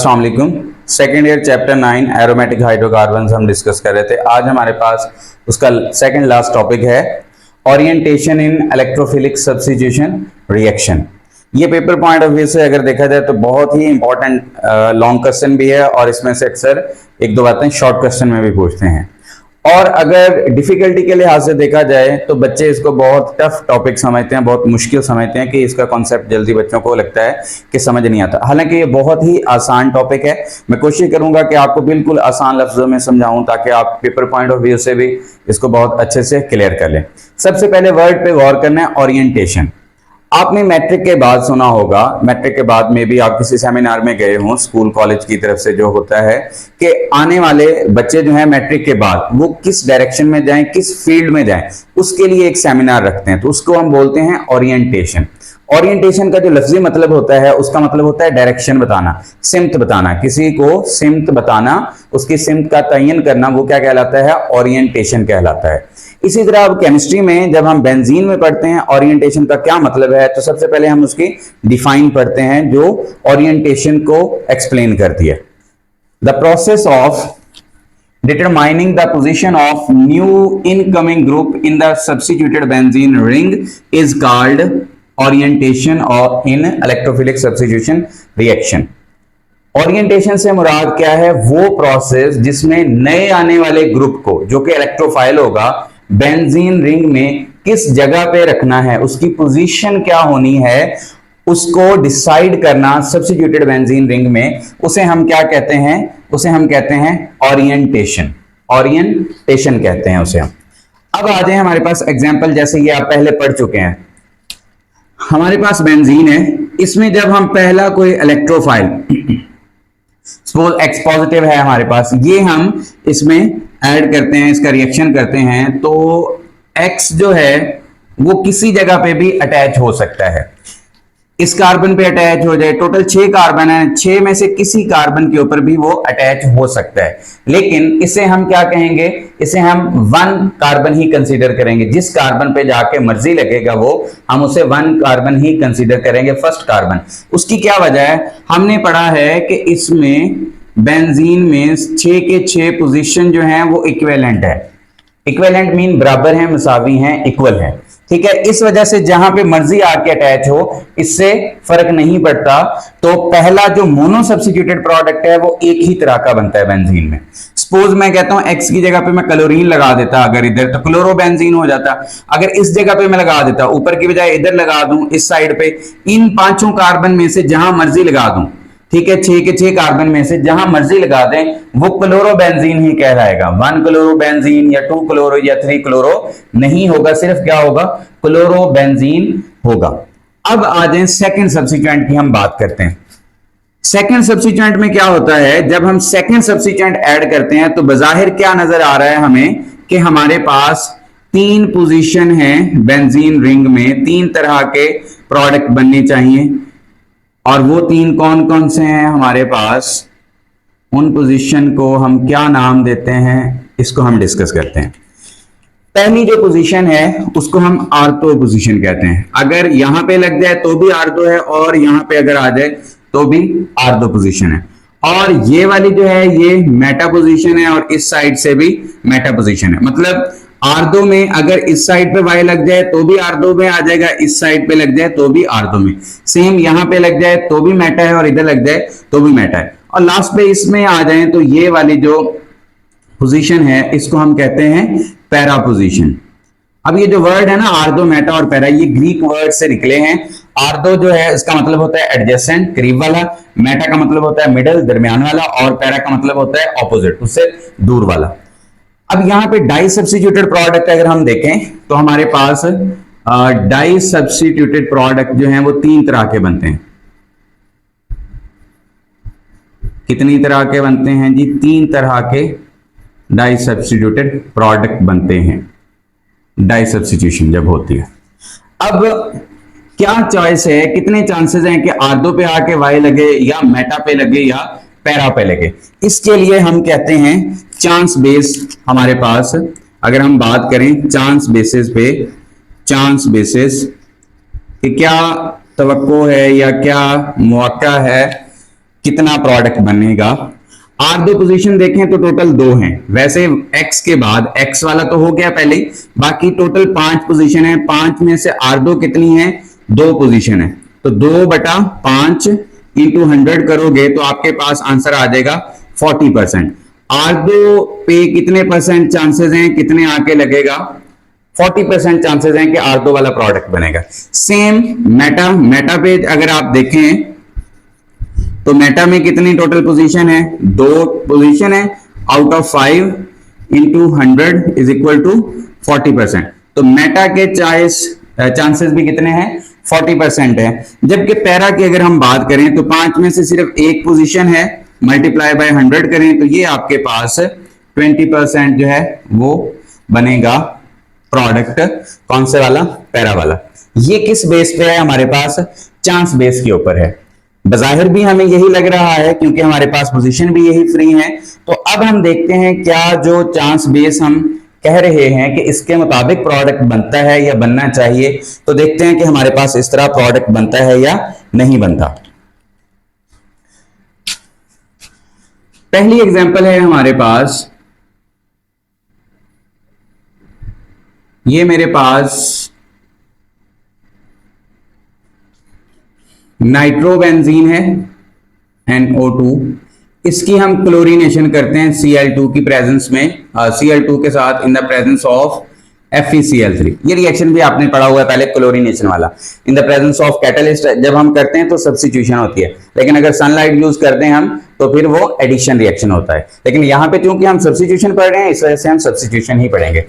अस्सलाम वालेकुम। Second year chapter 9 aromatic hydrocarbons हम डिस्कस कर रहे थे। आज हमारे पास उसका सेकेंड लास्ट टॉपिक है ओरिएंटेशन इन इलेक्ट्रोफिलिक सब्स्टिट्यूशन रिएक्शन। ये पेपर पॉइंट ऑफ व्यू से अगर देखा जाए तो बहुत ही इंपॉर्टेंट लॉन्ग क्वेश्चन भी है और इसमें से अक्सर एक दो बातें शॉर्ट क्वेश्चन में भी पूछते हैं। और अगर डिफिकल्टी के लिहाज से देखा जाए तो बच्चे इसको बहुत टफ टॉपिक समझते हैं, बहुत मुश्किल समझते हैं कि इसका कॉन्सेप्ट जल्दी बच्चों को लगता है कि समझ नहीं आता। हालांकि ये बहुत ही आसान टॉपिक है। मैं कोशिश करूंगा कि आपको बिल्कुल आसान लफ्जों में समझाऊं ताकि आप पेपर पॉइंट ऑफ व्यू से भी इसको बहुत अच्छे से क्लियर कर लें। सबसे पहले वर्ड पे गौर करना है, ओरिएंटेशन। आपने मैट्रिक के बाद सुना होगा, मैट्रिक के बाद में भी आप किसी सेमिनार में गए हों, स्कूल कॉलेज की तरफ से जो होता है कि आने वाले बच्चे जो है मैट्रिक के बाद वो किस डायरेक्शन में जाएं, किस फील्ड में जाएं, उसके लिए एक सेमिनार रखते हैं। तो उसको हम बोलते हैं ओरिएंटेशन। ओरिएंटेशन का जो लफ्जी मतलब होता है उसका मतलब होता है डायरेक्शन बताना, सिमत बताना, किसी को सिमत बताना, उसकी सिमत का तयन करना, वो क्या कहलाता है? ओरिएंटेशन कहलाता है। इसी तरह अब केमिस्ट्री में जब हम बेंजीन में पढ़ते हैं ओरिएंटेशन का क्या मतलब है, तो सबसे पहले हम उसकी डिफाइन पढ़ते हैं जो ओरिएंटेशन को एक्सप्लेन करती है। The process of determining the position of new incoming group in the substituted benzene ring is called orientation or in electrophilic substitution reaction। Orientation से मुराद क्या है? वो प्रोसेस जिसमें नए आने वाले ग्रुप को, जो कि इलेक्ट्रोफाइल होगा, बेंजीन रिंग में किस जगह पे रखना है, उसकी पोजीशन क्या होनी है, उसको डिसाइड करना सब्स्टिट्यूटेड बेंजीन रिंग में, उसे हम क्या कहते हैं? उसे हम कहते हैं ओरिएंटेशन। ओरिएंटेशन कहते हैं उसे हम। अब आ जाए हमारे पास एग्जांपल, जैसे ये आप पहले पढ़ चुके हैं। हमारे पास बेंजीन है, इसमें जब हम पहला कोई इलेक्ट्रोफाइल सपोज एक्स पॉजिटिव है हमारे पास, ये हम इसमें ऐड करते हैं, इसका रिएक्शन करते हैं, तो एक्स जो है वो किसी जगह पे भी अटैच हो सकता है। इस कार्बन पे अटैच हो जाए, टोटल 6 कार्बन है, 6 में से किसी कार्बन के ऊपर भी वो अटैच हो सकता है। लेकिन इसे हम क्या कहेंगे? इसे हम 1 कार्बन ही कंसीडर करेंगे। जिस कार्बन पे जाके मर्जी लगेगा वो, हम उसे 1 कार्बन ही कंसीडर करेंगे, फर्स्ट कार्बन। उसकी क्या वजह है? हमने पढ़ा है कि इसमें बेंजीन में 6 के 6 पोजीशन जो है वो इक्विवेलेंट है। इक्विवेलेंट मीन बराबर है, मुसावी हैं, इक्वल है। ठीक है, इस वजह से जहां पे मर्जी आके अटैच हो, इससे फर्क नहीं पड़ता। तो पहला जो मोनो सब्स्टिट्यूटेड प्रोडक्ट है वो एक ही तरह का बनता है बेंजीन में। सपोज मैं कहता हूं एक्स की जगह पे मैं क्लोरीन लगा देता अगर इधर, तो क्लोरोबेंजीन हो जाता। अगर इस जगह पे मैं लगा देता, ऊपर की बजाय इधर लगा दूं, इस साइड पे, इन 5 कार्बन में से जहां मर्जी लगा दूं, ठीक है, 6 के 6 कार्बन में से जहां मर्जी लगा दें, वो क्लोरोबेंजीन ही कहलाएगा। 1 क्लोरोबेंजीन या 2 क्लोरो या 3 क्लोरो नहीं होगा, सिर्फ क्या होगा? क्लोरोबेंजीन होगा। अब आ जाए सेकंड सब्स्टिट्यूएंट की हम बात करते हैं। सेकंड सब्स्टिट्यूएंट में क्या होता है? जब हम सेकंड सब्स्टिट्यूएंट ऐड करते हैं तो बजाहिर क्या नजर आ रहा है हमें कि हमारे पास 3 पोजीशन है बेंजीन रिंग में, 3 तरह के प्रोडक्ट बनने चाहिए। और वो 3 कौन कौन से हैं हमारे पास? उन पोजीशन को हम क्या नाम देते हैं, इसको हम डिस्कस करते हैं। पहली जो पोजीशन है उसको हम आर्थो पोजीशन कहते हैं। अगर यहां पे लग जाए तो भी आर्थो है, और यहां पे अगर आ जाए तो भी आर्थो पोजीशन है। और ये वाली जो है ये मेटा पोजीशन है, और इस साइड से भी मेटा पोजीशन है। मतलब आर्थो में अगर इस साइड पे वाई लग जाए तो भी आर्थो में आ जाएगा, इस साइड पे लग जाए तो भी आर्थो में। सेम यहां पे लग जाए तो भी मेटा है, और इधर लग जाए तो भी मेटा है। और लास्ट पे इसमें आ जाए तो ये वाली जो पोजीशन है इसको हम कहते हैं पैरा पोजीशन। अब ये जो वर्ड है ना, आर्थो, मेटा और पैरा, ये ग्रीक वर्ड से निकले हैं। आर्थो जो है इसका मतलब होता है एडजेसेंट, करीब वाला। मेटा का मतलब होता है मिडल, दरमियान वाला। और पैरा का मतलब होता है ऑपोजिट, उससे दूर वाला। अब यहां पे डाई सब्स्टिट्यूटेड प्रोडक्ट अगर हम देखें तो हमारे पास डाई सब्स्टिट्यूटेड प्रोडक्ट जो हैं वो 3 तरह के बनते हैं। कितनी तरह के बनते हैं जी? 3 तरह के डाई सब्स्टिट्यूटेड प्रोडक्ट बनते हैं डाई सब्स्टिट्यूशन जब होती है। अब क्या चॉइस है, कितने चांसेस हैं कि आर्थो पे आके वाई लगे, या मेटा पे लगे, या पैरा पे लगे? इसके लिए हम कहते हैं चांस बेस। हमारे पास अगर हम बात करें चांस बेसिस पे, चांस बेसिस कि क्या तवक्को है या क्या मौका है कितना प्रोडक्ट बनेगा। R2 पोजीशन देखें तो टोटल 2 हैं, वैसे X के बाद X वाला तो हो गया पहले ही, बाकी टोटल 5 पोजीशन है। 5 में से R2 कितनी है, 2 पोजीशन है, तो 2/5 इंटू 100 करोगे तो आपके पास आंसर आ जाएगा 40%। R2 पे कितने परसेंट चांसेस हैं, कितने आके लगेगा, 40% चांसेस हैं कि R2 वाला प्रोडक्ट बनेगा। सेम मेटा पे अगर आप देखें तो मेटा में कितनी टोटल पोजीशन है, 2 पोजीशन है, out of 5 into 100 is equal to 40%। तो मेटा के चांसेस भी कितने हैं, 40% है। जबकि पैरा की अगर हम बात करें तो 5 में से सिर्फ एक पोजीशन है, मल्टीप्लाई बाय 100 करें तो ये आपके पास 20% जो है वो बनेगा प्रोडक्ट। कौन से वाला, पैरा वाला। ये किस बेस पे है, हमारे पास चांस बेस के ऊपर है। बज़ाहिर भी हमें यही लग रहा है क्योंकि हमारे पास पोजीशन भी यही फ्री है। तो अब हम देखते हैं क्या जो चांस बेस हम कह रहे हैं कि इसके मुताबिक प्रोडक्ट बनता है या बनना चाहिए, तो देखते हैं कि हमारे पास इस तरह प्रोडक्ट बनता है या नहीं बनता। पहली एग्जांपल है हमारे पास, ये मेरे पास नाइट्रोबेंजीन है NO2, इसकी हम क्लोरीनेशन करते हैं Cl2 की प्रेजेंस में, Cl2 के साथ in the presence of FeCl3। ये रिएक्शन भी आपने पढ़ा हुआ है पहले, क्लोरीनेशन वाला। In the presence of catalyst जब हम करते हैं तो सब्स्टिट्यूशन होती है, लेकिन अगर सनलाइट यूज करते हैं हम तो फिर वो एडिशन रिएक्शन होता है। लेकिन यहां पे क्योंकि हम सब्स्टिट्यूशन पढ़ रहे हैं इस वजह से हम सब्स्टिट्यूशन ही पढ़ेंगे।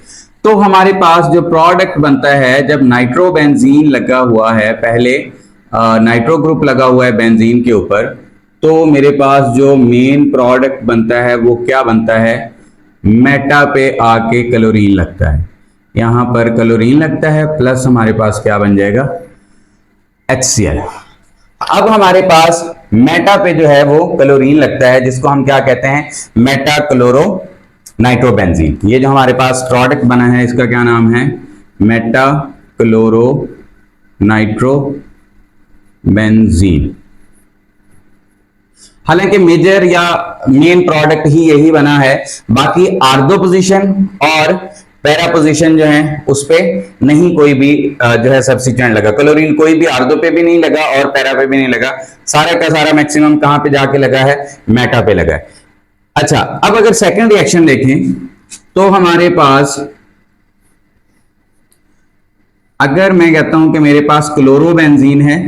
तो हमारे पास जो प्रोडक्ट बनता है, जब नाइट्रोबेंजीन लगा हुआ है, पहले नाइट्रो ग्रुप लगा हुआ है बेंजीन के ऊपर, तो मेरे पास जो मेन प्रोडक्ट बनता है वो क्या बनता है, मेटा पे आके क्लोरीन लगता है। यहां पर क्लोरीन लगता है प्लस हमारे पास क्या बन जाएगा, HCl। अब हमारे पास मेटा पे जो है वो क्लोरीन लगता है, जिसको हम क्या कहते हैं, मेटा क्लोरो नाइट्रोबेंजीन। ये जो हमारे पास प्रोडक्ट बना है इसका क्या नाम है, मेटा क्लोरो नाइट्रोबेंजीन। हालांकि मेजर या मेन प्रोडक्ट ही यही बना है, बाकी R2 पोजीशन और पैरा पोजीशन जो है उस पे नहीं कोई भी जो है सब्स्टिट्यूएंट लगा। क्लोरीन कोई भी R2 पे भी नहीं लगा और पैरा पे भी नहीं लगा, सारा का सारा मैक्सिमम कहां पे जाके लगा है, मेटा पे लगा है। अच्छा, अब अगर सेकंड रिएक्शन देखें तो हमारे पास, अगर मैं कहता हूं कि मेरे पास क्लोरोबेंजीन है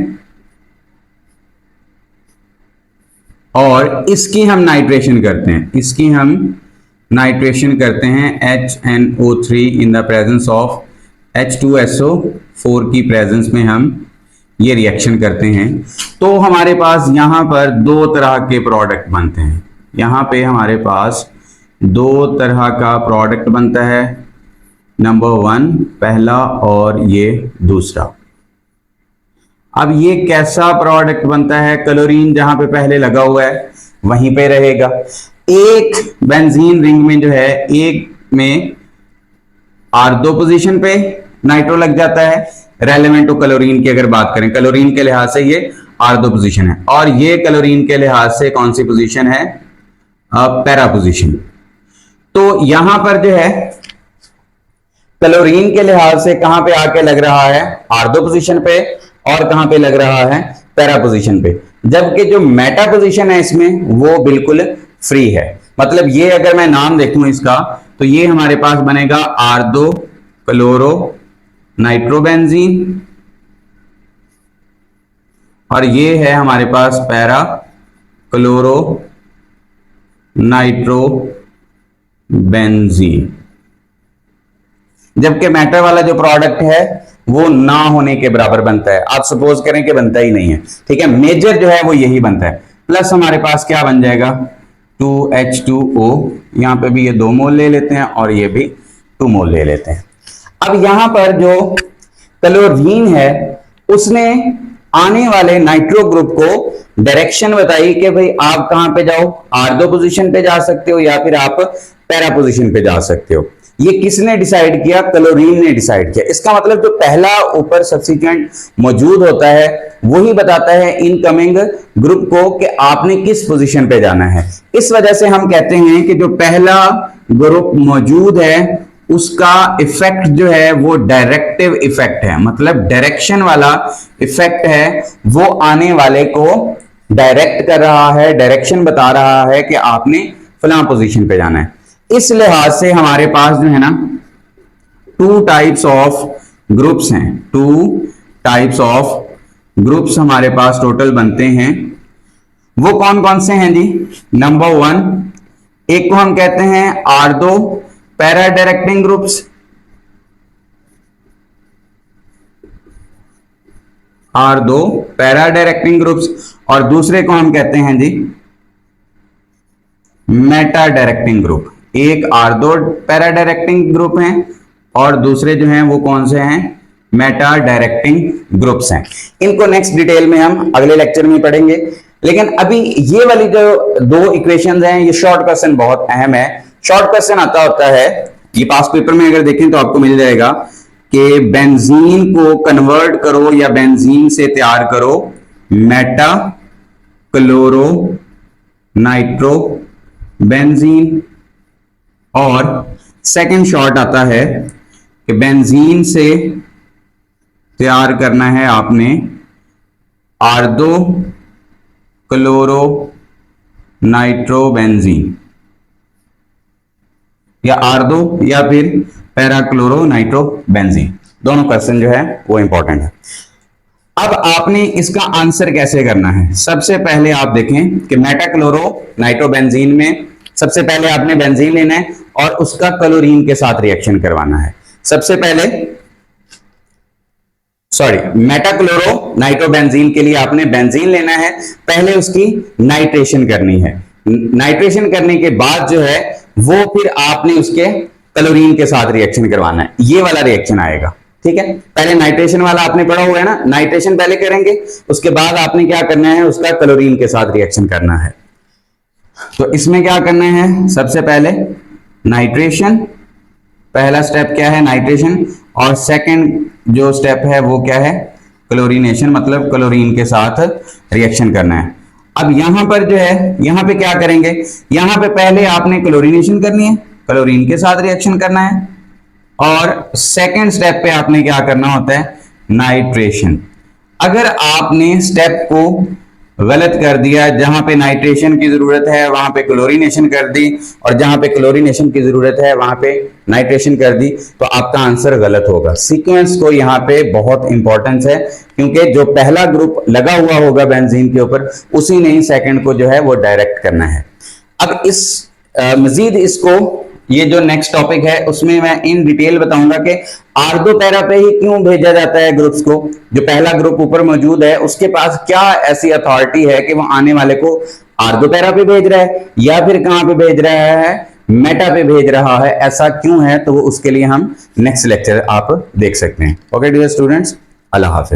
और इसकी हम नाइट्रेशन करते हैं, इसकी हम नाइट्रेशन करते हैं HNO3 in the presence of H2SO4 की प्रेजेंस में हम ये रिएक्शन करते हैं, तो हमारे पास यहां पर 2 तरह के प्रोडक्ट बनते हैं। यहां पे हमारे पास 2 तरह का प्रोडक्ट बनता है, नंबर 1 पहला और ये दूसरा। अब ये कैसा प्रोडक्ट बनता है, क्लोरीन जहां पे पहले लगा हुआ है वहीं पे रहेगा। एक बेंजीन रिंग में जो है, एक में R2 पोजीशन पे नाइट्रो लग जाता है, रेलेवेंट टू क्लोरीन की अगर बात करें, क्लोरीन के लिहाज से ये R2 पोजीशन है, और ये क्लोरीन के लिहाज से कौन सी पोजीशन है, पैरा पोजीशन। तो यहां पर जो है क्लोरीन के लिहाज से कहां पे आके लग रहा है, R2 पोजीशन पे, और कहां पे लग रहा है, पैरा पोजीशन पे। जबकि जो मेटा पोजीशन है इसमें वो बिल्कुल फ्री है। मतलब ये अगर मैं नाम देखूं इसका तो ये हमारे पास बनेगा R2 क्लोरो नाइट्रोबेंजीन, और ये है हमारे पास पैरा क्लोरो नाइट्रोबेंजीन। जबकि मेटा वाला जो प्रोडक्ट है वो ना होने के बराबर बनता है, आप सपोज करें कि बनता ही नहीं है, ठीक है। मेजर जो है वो यही बनता है, प्लस हमारे पास क्या बन जाएगा, 2H2O। यहां पे भी ये 2 मोल ले लेते हैं और ये भी 2 मोल ले लेते हैं। अब यहां पर जो क्लोरीन है उसने आने वाले नाइट्रो ग्रुप को डायरेक्शन बताई कि भाई आप कहां पे जाओ, R2 पोजीशन पे जा सकते हो या फिर आप पैरा पोजीशन पे जा सकते हो। ये किसने डिसाइड किया? क्लोरीन ने डिसाइड किया। इसका मतलब जो पहला ऊपर सब्स्टिट्यूएंट मौजूद होता है वही बताता है इनकमिंग ग्रुप को कि आपने किस पोजीशन पे जाना है। इस वजह से हम कहते हैं कि जो पहला ग्रुप मौजूद है उसका इफेक्ट जो है वो डायरेक्टिव इफेक्ट है, मतलब डायरेक्शन वाला इफेक्ट है, वो आने वाले को डायरेक्ट कर रहा है, डायरेक्शन बता रहा है कि आपने फलां पोजीशन पे जाना है। इस लिहाज से हमारे पास जो है ना टू टाइप्स ऑफ ग्रुप्स हैं, टू टाइप्स ऑफ ग्रुप्स हमारे पास टोटल बनते हैं। वो कौन कौन से हैं जी? नंबर 1, एक को हम कहते हैं ortho para directing groups, ortho para directing groups, और दूसरे को हम कहते हैं जी मेटा डायरेक्टिंग ग्रुप। एक आर्थो पैरा डायरेक्टिंग ग्रुप हैं और दूसरे जो हैं वो कौन से हैं? मेटा डायरेक्टिंग ग्रुप्स हैं। इनको नेक्स्ट डिटेल में हम अगले लेक्चर में पढ़ेंगे, लेकिन अभी ये वाली जो दो इक्वेशंस हैं ये शॉर्ट क्वेश्चन बहुत अहम है। शॉर्ट क्वेश्चन आता होता है, ये पास पेपर में अगर देखें तो आपको मिल जाएगा कि बेंजीन को कन्वर्ट करो या बेंजीन से तैयार करो मेटा क्लोरो नाइट्रो बेंजीन, और सेकंड शॉर्ट आता है कि बेंजीन से तैयार करना है आपने आर्थो क्लोरो नाइट्रो बेंजीन, या आर्थो या फिर पैरा क्लोरो नाइट्रो बेंजीन। दोनों क्वेश्चन जो है वो इंपॉर्टेंट है। अब आपने इसका आंसर कैसे करना है? सबसे पहले आप देखें कि मेटा क्लोरो नाइट्रो बेंजीन में सबसे पहले आपने बेंजीन लेना है और उसका क्लोरीन के साथ रिएक्शन करवाना है। सबसे पहले मेटा क्लोरो नाइट्रो बेंजीन के लिए आपने बेंजीन लेना है, पहले उसकी नाइट्रेशन करनी है। नाइट्रेशन करने के बाद जो है वो फिर आपने उसके क्लोरीन के साथ रिएक्शन करवाना है। ये वाला रिएक्शन आएगा, ठीक है। पहले नाइट्रेशन वाला आपने पढ़ा हुआ है ना, नाइट्रेशन पहले करेंगे, उसके बाद आपने क्या करना है? उसका क्लोरीन के साथ रिएक्शन करना है। तो इसमें क्या करना है? सबसे पहले नाइट्रेशन, पहला स्टेप क्या है? नाइट्रेशन, और सेकंड जो स्टेप है वो क्या है? क्लोरीनेशन, मतलब क्लोरीन के साथ रिएक्शन करना है। अब यहां पर जो है, यहां पे क्या करेंगे? यहां पे पहले आपने क्लोरीनेशन करनी है, क्लोरीन के साथ रिएक्शन करना है, और सेकंड स्टेप पे आपने क्या करना होता है? नाइट्रेशन। अगर आपने स्टेप को गलत कर दिया, जहां पे नाइट्रेशन की जरूरत है वहां पे क्लोरीनेशन कर दी, और जहां पे क्लोरीनेशन की जरूरत है वहां पे नाइट्रेशन कर दी, तो आपका आंसर गलत होगा। सीक्वेंस को यहाँ पे बहुत इंपॉर्टेंस है, क्योंकि जो पहला ग्रुप लगा हुआ होगा बेंजीन के ऊपर उसी ने ही सेकंड को जो है वो डायरेक्ट करना है। अब इस मजीद इसको, ये जो नेक्स्ट टॉपिक है उसमें मैं इन डिटेल बताऊंगा कि आर्थो पैरा पे ही क्यों भेजा जाता है ग्रुप्स को। जो पहला ग्रुप ऊपर मौजूद है उसके पास क्या ऐसी अथॉरिटी है कि वो आने वाले को आर्थो पैरा पे भेज रहा है, या फिर कहां पे भेज रहा है? मेटा पे भेज रहा है। ऐसा क्यों है? तो वो उसके लिए हम नेक्स्ट लेक्चर आप देख सकते हैं। ओके डियर स्टूडेंट्स, अल्लाह हाफिज।